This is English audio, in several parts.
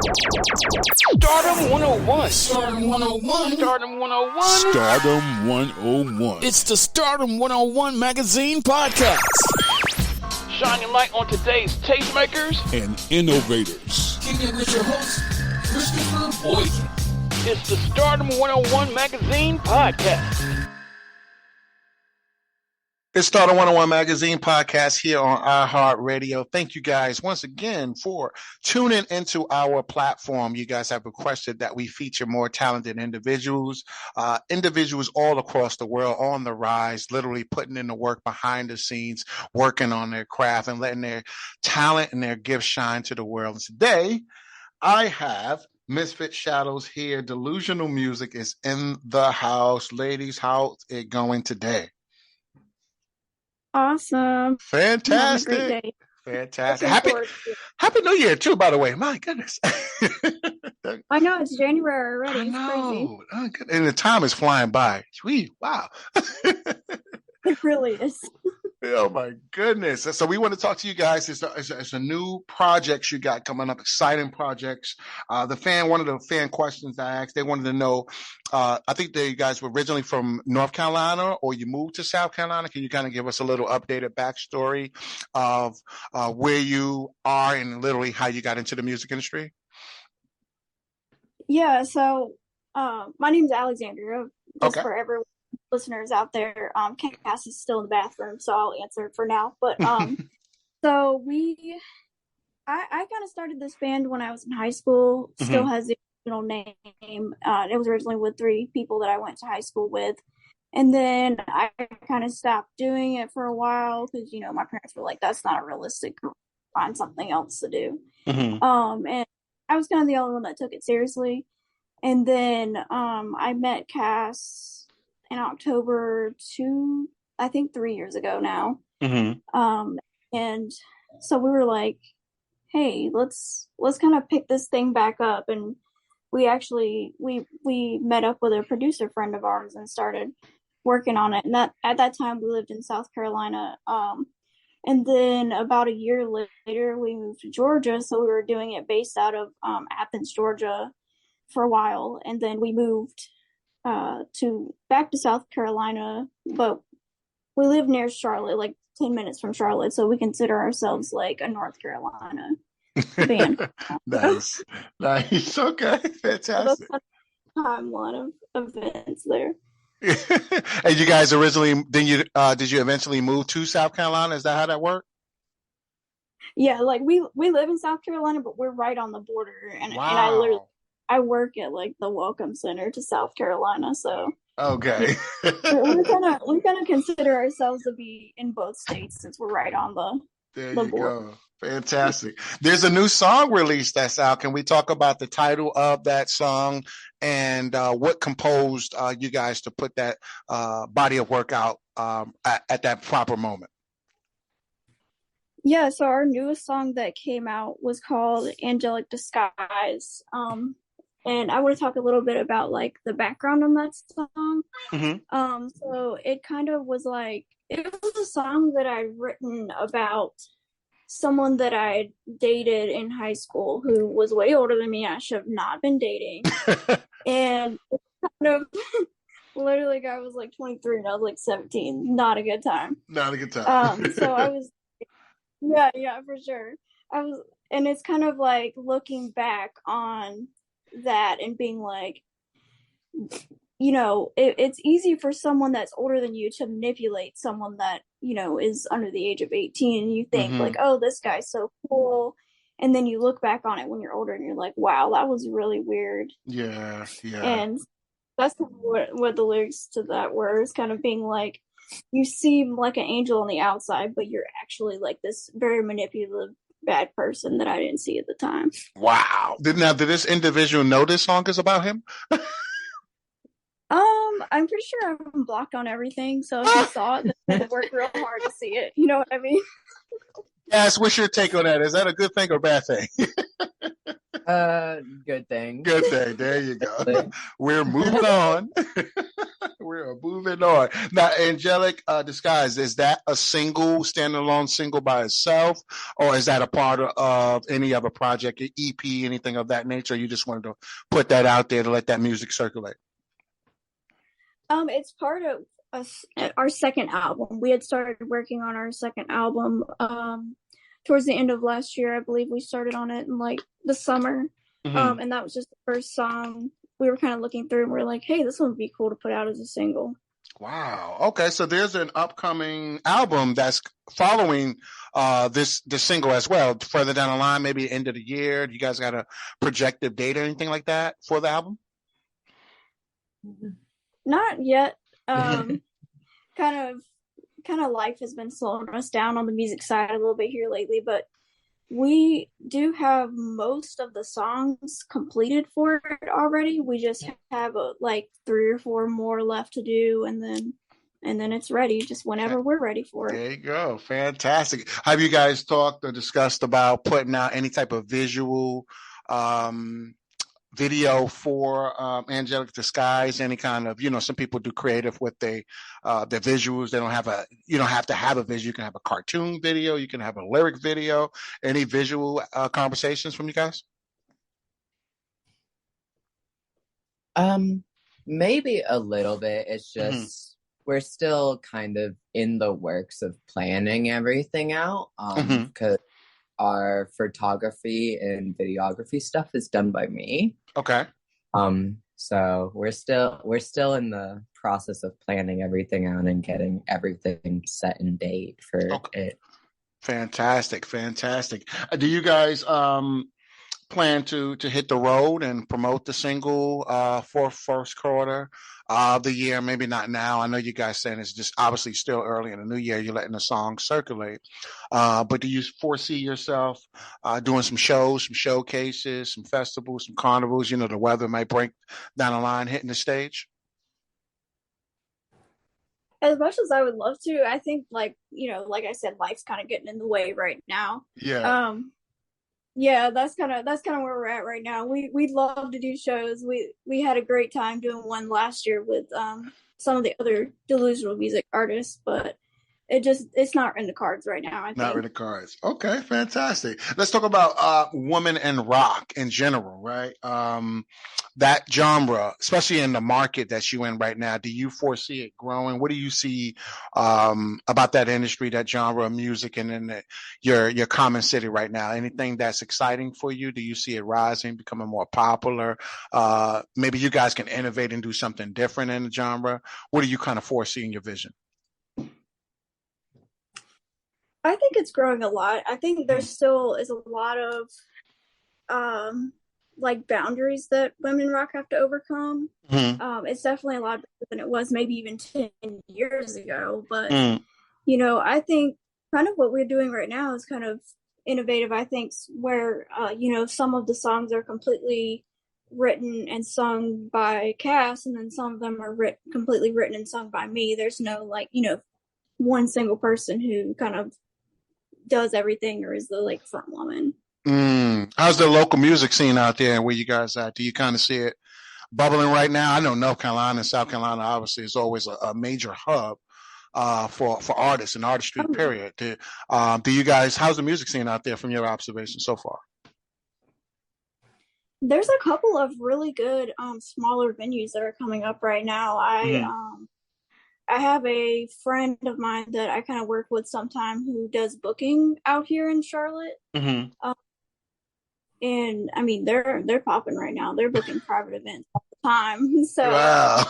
Stardom 101. Stardom 101. Stardom 101. Stardom 101. It's the Stardom 101 Magazine Podcast. Shining light on today's tastemakers and innovators. Kicking it with your host, Christopher Boykin. It's the Stardom 101 Magazine Podcast. It's Stardom 101 Magazine Podcast here on iHeartRadio. Thank you guys once again for tuning into our platform. You guys have requested that we feature more talented individuals, individuals all across the world on the rise, literally putting in the work behind the scenes, working on their craft and letting their talent and their gifts shine to the world. And today, I have Misfit Shadows here. Delusional music is in the house. Ladies, how's it going today? Awesome. Fantastic. Have a great day. Fantastic. Happy New Year too, by the way. My goodness. I know it's January already. I know. It's crazy. And the time is flying by. Sweet. Wow. It really is. Oh my goodness. So we want to talk to you guys. It's a new projects you got coming up, exciting projects. One of the fan questions I asked, they wanted to know, I think you guys were originally from North Carolina or you moved to South Carolina. Can you kind of give us a little updated backstory of where you are and literally how you got into the music industry? Yeah. So my name's Alexandria. Just Okay. for everyone. Listeners out there, Cass is still in the bathroom, so I'll answer it for now. But so I kind of started this band when I was in high school. Still has the original name. It was originally with 3 people that I went to high school with, and then I kind of stopped doing it for a while because my parents were like, "That's not realistic. Find something else to do." And I was kind of the only one that took it seriously. And then I met Cass in October 3 years ago now. And so we were like, hey, let's kind of pick this thing back up. And we actually, we met up with a producer friend of ours and started working on it. And at that time we lived in South Carolina. And then about a year later we moved to Georgia. So we were doing it based out of Athens, Georgia for a while. And then we moved back to South Carolina, but we live near Charlotte, like 10 minutes from Charlotte, so we consider ourselves like a North Carolina band. Nice. Okay, fantastic. So timeline of events there. And you guys originally, did you eventually move to South Carolina? Is that how that worked? Yeah, like we live in South Carolina, but we're right on the border, and I work at like the Welcome Center to South Carolina, so okay. we kind of consider ourselves to be in both states since we're right on the border. Go. Fantastic. There's a new song released that's out. Can we talk about the title of that song and what composed you guys to put that body of work out at that proper moment? Yeah, so our newest song that came out was called Angelic Disguise. And I want to talk a little bit about like the background on that song. So it kind of was like, it was a song that I'd written about someone that I dated in high school who was way older than me. I should have not been dating. And kind of literally guy was like 23 and I was like 17. Not a good time. So I was, yeah, for sure. And it's kind of like looking back on that and being like, it's easy for someone that's older than you to manipulate someone that is under the age of 18, and you think like, oh, this guy's so cool, and then you look back on it when you're older and you're like, wow, that was really weird. Yeah And that's what the lyrics to that were, is kind of being like, you seem like an angel on the outside, but you're actually like this very manipulative bad person that I didn't see at the time. Wow. Did this individual know this song is about him? I'm pretty sure I'm blocked on everything, so if you saw it, then they worked real hard to see it. You know what I mean? Yes, what's your take on that? Is that a good thing or bad thing? Good thing. Good thing. There you go. We're moving on. real. Moving on. Now, Angelic Disguise, is that a standalone single by itself, or is that a part of any other project, an EP, anything of that nature? Or you just wanted to put that out there to let that music circulate? It's part of our second album. We had started working on our second album towards the end of last year. I believe we started on it in like the summer. And that was just the first song. We were kind of looking through and we are like, hey, this one would be cool to put out as a single. Wow. Okay, so there's an upcoming album that's following this single as well. Further down the line, maybe end of the year. Do you guys got a projected date or anything like that for the album? Not yet. Kind of life has been slowing us down on the music side a little bit here lately, but we do have most of the songs completed for it already. We just have like 3 or 4 more left to do, and then it's ready just whenever we're ready for it. There you go. Fantastic. Have you guys talked or discussed about putting out any type of visual video for Angelic Disguise? Any kind of, some people do creative with their visuals. They don't have you don't have to have a visual. You can have a cartoon video. You can have a lyric video. Any visual conversations from you guys? Maybe a little bit. It's just we're still kind of in the works of planning everything out. Because our photography and videography stuff is done by me. Okay. So we're still in the process of planning everything out and getting everything set in date for it. Fantastic. Do you guys plan to hit the road and promote the single for first quarter of the year? Maybe not now. I know you guys saying it's just obviously still early in the new year. You're letting the song circulate. But do you foresee yourself doing some shows, some showcases, some festivals, some carnivals? The weather might break down the line, hitting the stage. As much as I would love to, I think like I said, life's kind of getting in the way right now. Yeah. Yeah, that's kind of where we're at right now. We'd love to do shows. We had a great time doing one last year with some of the other Delusional music artists, but it's not in the cards right now, I think. Not in the cards. Okay, fantastic. Let's talk about woman and rock in general, right? That genre, especially in the market that you're in right now, do you foresee it growing? What do you see about that industry, that genre of music, and in your common city right now? Anything that's exciting for you? Do you see it rising, becoming more popular? Maybe you guys can innovate and do something different in the genre. What do you kind of foresee in your vision? I think it's growing a lot. I think there still is a lot of like boundaries that women in rock have to overcome. It's definitely a lot better than it was maybe even 10 years ago. But, I think kind of what we're doing right now is kind of innovative. I think where, some of the songs are completely written and sung by Cass, and then some of them are completely written and sung by me. There's no one single person who kind of does everything or is the front woman. How's the local music scene out there and where you guys at? Do you kind of see it bubbling right now? I know North Carolina and South Carolina obviously is always a major hub for artists and artistry, period. Do you guys, how's the music scene out there from your observation so far? There's a couple of really good smaller venues that are coming up right now. I have a friend of mine that I kind of work with sometime who does booking out here in Charlotte. And I mean, they're popping right now. They're booking private events all the time. So wow.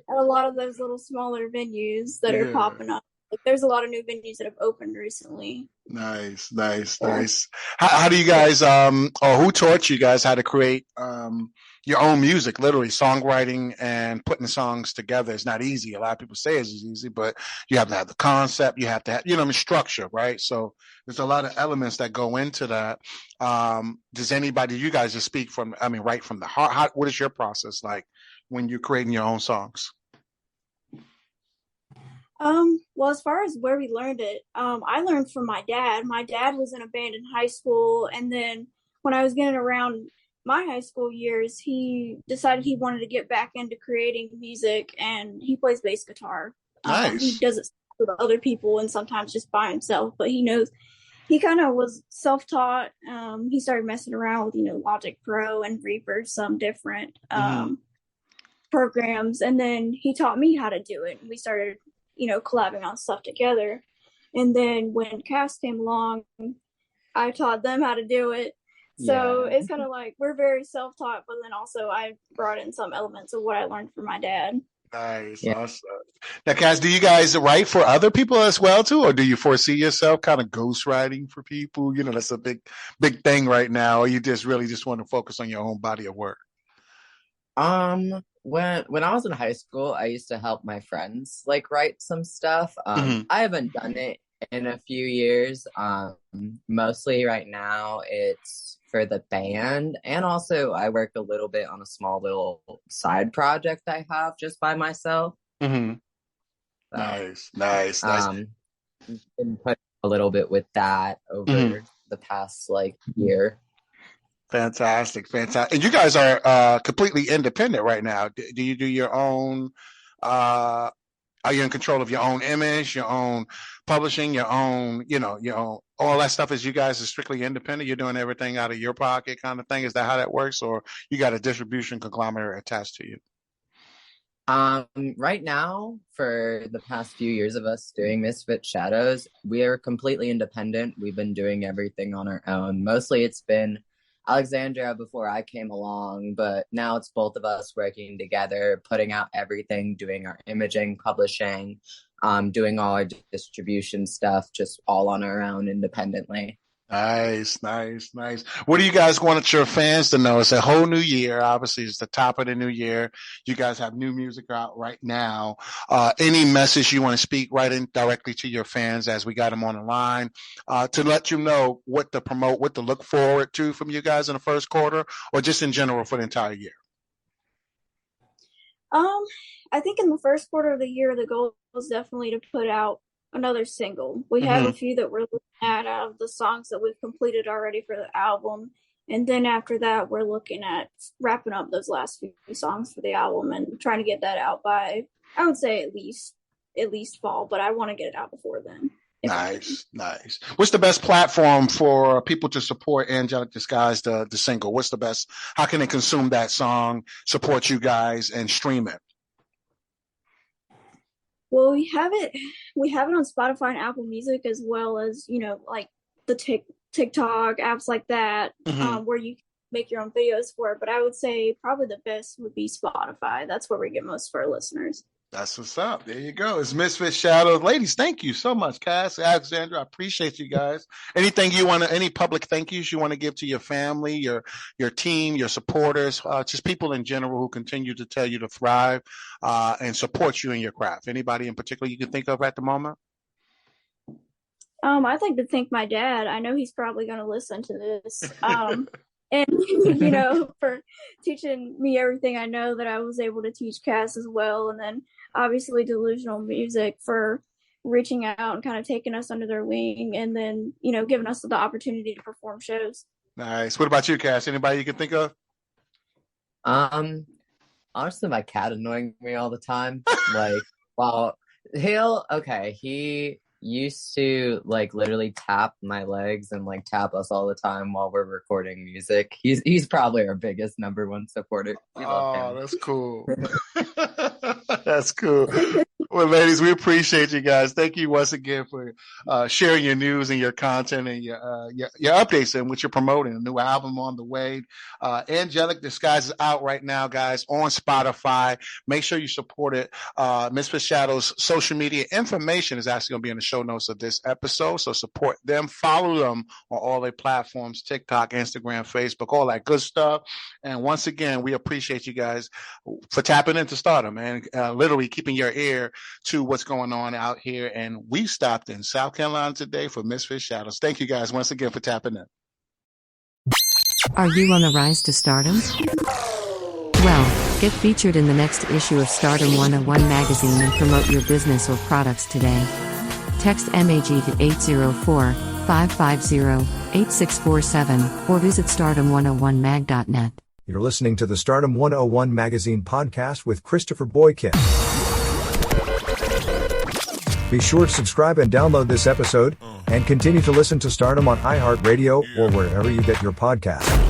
A lot of those little smaller venues that are popping up. There's a lot of new venues that have opened recently. Nice. How do you guys, or who taught you guys how to create your own music? Literally, songwriting and putting the songs together is not easy. A lot of people say it's easy, but you have to have the concept. You have to have, structure, right? So there's a lot of elements that go into that. Does you guys just speak right from the heart? What is your process like when you're creating your own songs? Well, as far as where we learned it, I learned from my dad. My dad was in a band in high school, and then when I was getting around my high school years, he decided he wanted to get back into creating music, and he plays bass guitar. Nice. He does it with other people and sometimes just by himself, but he kind of was self-taught. He started messing around with, Logic Pro and Reaper, some different programs. And then he taught me how to do it. We started, collabing on stuff together. And then when Cass came along, I taught them how to do it. So it's kind of like we're very self-taught, but then also I brought in some elements of what I learned from my dad. Nice. Yeah. Awesome. Now, Cass, do you guys write for other people as well, too? Or do you foresee yourself kind of ghostwriting for people? That's a big thing right now. Or you just really just want to focus on your own body of work? When I was in high school, I used to help my friends write some stuff. I haven't done it in a few years. Mostly right now it's for the band, and also I work a little bit on a small little side project I have just by myself. Nice. Been put a little bit with that over the past year. Fantastic. And you guys are completely independent right now. Do you do your own? Are you in control of your own image, your own publishing, your own, all that stuff? Is you guys are strictly independent? You're doing everything out of your pocket kind of thing? Is that how that works? Or you got a distribution conglomerate attached to you? Right now, for the past few years of us doing Misfit Shadows, we are completely independent. We've been doing everything on our own. Mostly it's been Alexandria before I came along, but now it's both of us working together, putting out everything, doing our imaging, publishing, doing all our distribution stuff, just all on our own independently. Nice. What do you guys want your fans to know? It's a whole new year. Obviously, it's the top of the new year. You guys have new music out right now. Any message you want to speak right in directly to your fans as we got them on the line to let you know what to promote, what to look forward to from you guys in the first quarter, or just in general for the entire year? I think in the first quarter of the year, the goal was definitely to put out another single. We have a few that we're looking at out of the songs that we've completed already for the album, and then after that we're looking at wrapping up those last few songs for the album and trying to get that out by, I would say, at least fall, but I want to get it out before then. Nice. What's the best platform for people to support Angelic Disguise, the single? What's the best? How can they consume that song, support you guys, and stream it? Well, we have it on Spotify and Apple Music, as well as, the TikTok apps like that, where you can make your own videos for it. But I would say probably the best would be Spotify. That's where we get most of our listeners. That's what's up. There you go. It's Misfit Shadows. Ladies, thank you so much, Cass, Alexandra. I appreciate you guys. Anything any public thank yous you want to give to your family, your team, your supporters, just people in general who continue to tell you to thrive and support you in your craft? Anybody in particular you can think of at the moment? I'd like to thank my dad. I know he's probably going to listen to this. And, for teaching me everything I know that I was able to teach Cass as well. And then obviously Delusional Music for reaching out and kind of taking us under their wing, and then, giving us the opportunity to perform shows. Nice. What about you, Cass? Anybody you can think of? Honestly, my cat annoying me all the time. He used to literally tap my legs and tap us all the time while we're recording music. He's probably our biggest number one supporter. We love him. That's cool. That's cool. Well, ladies, we appreciate you guys. Thank you once again for sharing your news and your content and your updates and what you're promoting. A new album on the way. Angelic Disguise is out right now, guys, on Spotify. Make sure you support it. Misfit Shadows social media information is actually going to be in the show notes of this episode, so support them. Follow them on all their platforms: TikTok, Instagram, Facebook, all that good stuff. And once again, we appreciate you guys for tapping into Stardom and literally keeping your ear to what's going on out here. And we stopped in South Carolina today for Misfit Shadows. Thank you guys once again for tapping in. Are you on the rise to stardom? Well, get featured in the next issue of Stardom101 Magazine and promote your business or products today. Text MAG to 550-8647 or visit stardom101mag.net. You're listening to the Stardom 101 Magazine Podcast with Christopher Boykin. Be sure to subscribe and download this episode, and continue to listen to Stardom on iHeartRadio or wherever you get your podcasts.